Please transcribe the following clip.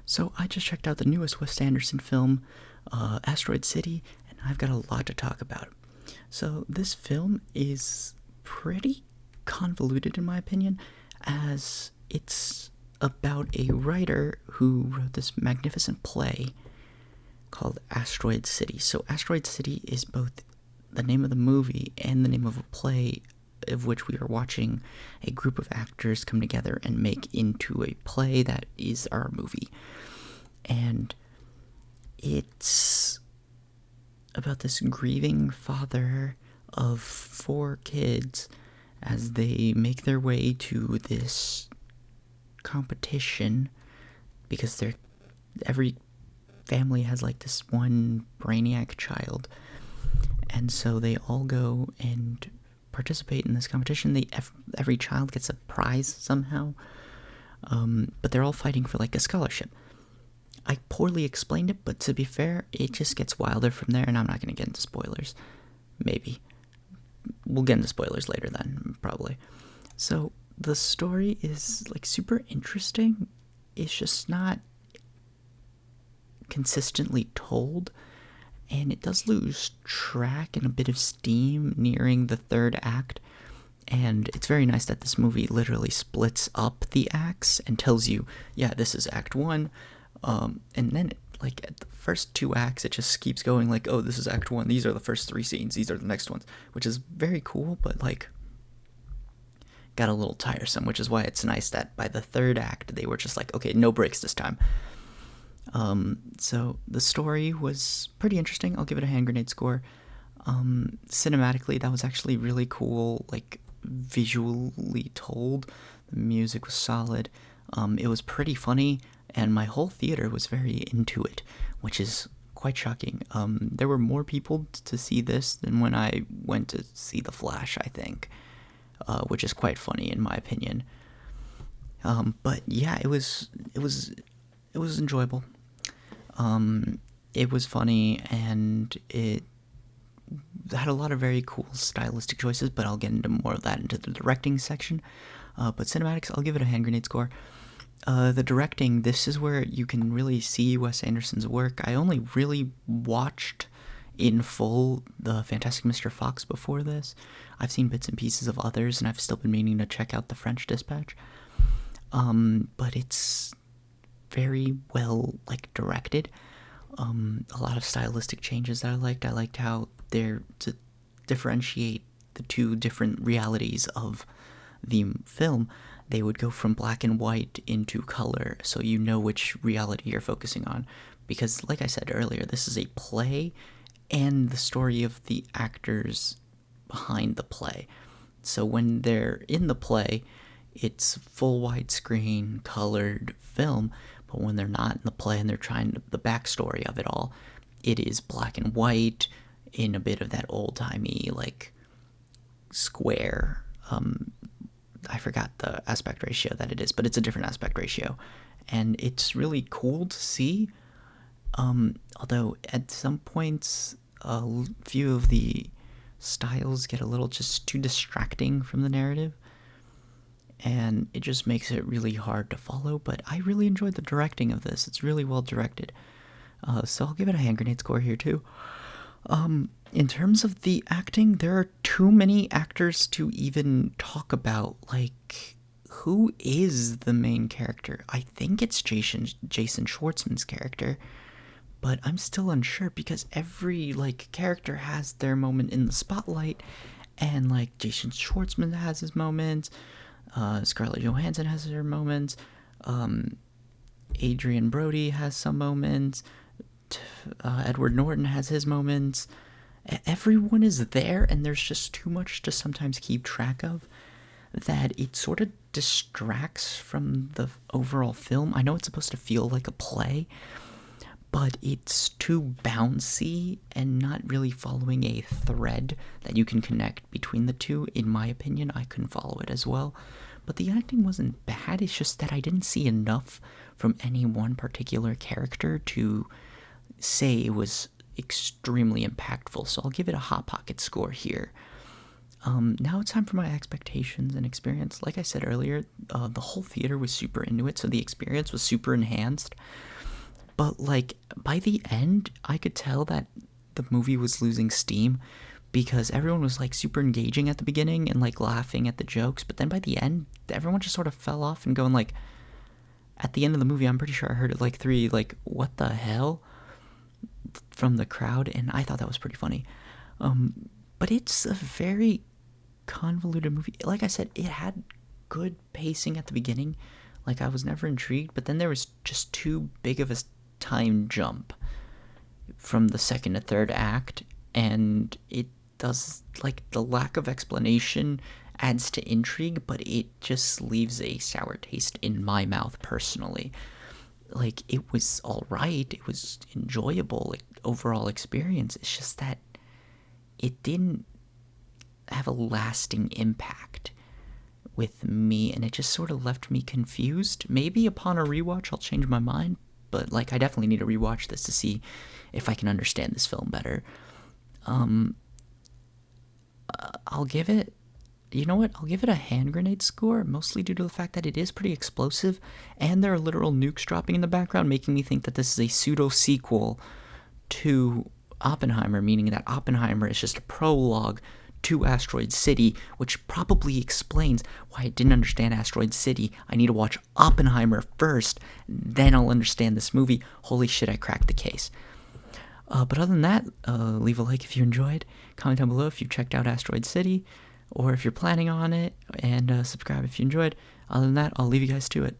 So I just checked out the newest Wes Anderson film, Asteroid City, and I've got a lot to talk about. So this film is pretty convoluted in my opinion, as it's about a writer who wrote this magnificent play called Asteroid City. So Asteroid City is both the name of the movie and the name of a play of which we are watching a group of actors come together and make into a play that is our movie. And it's about this grieving father of 4 kids as they make their way to this competition, because every family has like this one brainiac child, and so they all go and participate in this competition. Every child gets a prize somehow, but they're all fighting for like a scholarship. I poorly explained it, but to be fair, it just gets wilder from there, and I'm not going to get into spoilers. Maybe. We'll get into spoilers later then, probably. So, the story is, like, super interesting. It's just not consistently told, and it does lose track and a bit of steam nearing the 3rd act. And it's very nice that this movie literally splits up the acts and tells you, yeah, this is Act 1, and then, like, at the first 2 acts, it just keeps going, like, oh, this is Act 1, these are the first 3 scenes, these are the next ones, which is very cool, but, like, got a little tiresome, which is why it's nice that by the 3rd act, they were just like, okay, no breaks this time. So the story was pretty interesting. I'll give it a hand grenade score. Cinematically, that was actually really cool, like, visually told. The music was solid. It was pretty funny, and my whole theater was very into it, which is quite shocking. There were more people to see this than when I went to see The Flash, I think, which is quite funny in my opinion. But yeah, it was enjoyable. It was funny, and it had a lot of very cool stylistic choices, but I'll get into more of that into the directing section. But cinematics, I'll give it a hand grenade score. The directing, this is where you can really see Wes Anderson's work. I only really watched in full the Fantastic Mr. Fox before this. I've seen bits and pieces of others, and I've still been meaning to check out The French Dispatch. But it's very well, like, directed. A lot of stylistic changes that I liked. I liked how they're to differentiate the 2 different realities of the film. They would go from black and white into color, so you know which reality you're focusing on. Because, like I said earlier, this is a play and the story of the actors behind the play. So when they're in the play, it's full widescreen colored film, but when they're not in the play and they're trying the backstory of it all, it is black and white in a bit of that old-timey, like, square. I forgot the aspect ratio that it is, but it's a different aspect ratio, and it's really cool to see. Although at some points, a few of the styles get a little just too distracting from the narrative, and it just makes it really hard to follow, but I really enjoyed the directing of this. It's really well directed. So I'll give it a hand grenade score here too. In terms of the acting, there are too many actors to even talk about. Like, who is the main character? I think it's Jason Schwartzman's character, but I'm still unsure because every, like, character has their moment in the spotlight, and, like, Jason Schwartzman has his moments, Scarlett Johansson has her moments, Adrian Brody has some moments, Edward Norton has his moments. Everyone is there, and there's just too much to sometimes keep track of that it sort of distracts from the overall film. I know it's supposed to feel like a play, but it's too bouncy and not really following a thread that you can connect between the 2. In my opinion, I couldn't follow it as well. But the acting wasn't bad, it's just that I didn't see enough from any one particular character to say it was extremely impactful, so I'll give it a Hot Pocket score here. Now it's time for my expectations and experience. Like I said earlier, the whole theater was super into it, so the experience was super enhanced. But like by the end, I could tell that the movie was losing steam because everyone was like super engaging at the beginning and like laughing at the jokes, but then by the end, everyone just sort of fell off and going like, at the end of the movie, I'm pretty sure I heard it like three, like, what the hell, from the crowd, and I thought that was pretty funny. But it's a very convoluted movie. Like I said, it had good pacing at the beginning. Like, I was never intrigued, but then there was just too big of a time jump from the second to third act, and it does, like, the lack of explanation adds to intrigue, but it just leaves a sour taste in my mouth personally. Like, it was all right, it was enjoyable, like, overall experience. It's just that it didn't have a lasting impact with me, and it just sort of left me confused. Maybe upon a rewatch I'll change my mind, but like I definitely need to rewatch this to see if I can understand this film better. I'll give it, you know what? I'll give it a hand grenade score, mostly due to the fact that it is pretty explosive, and there are literal nukes dropping in the background, making me think that this is a pseudo sequel to Oppenheimer, meaning that Oppenheimer is just a prologue to Asteroid City, which probably explains why I didn't understand Asteroid City. I need to watch Oppenheimer first, then I'll understand this movie. Holy shit, I cracked the case. But other than that, leave a like if you enjoyed, comment down below if you checked out Asteroid City, or if you're planning on it, and subscribe if you enjoyed. Other than that, I'll leave you guys to it.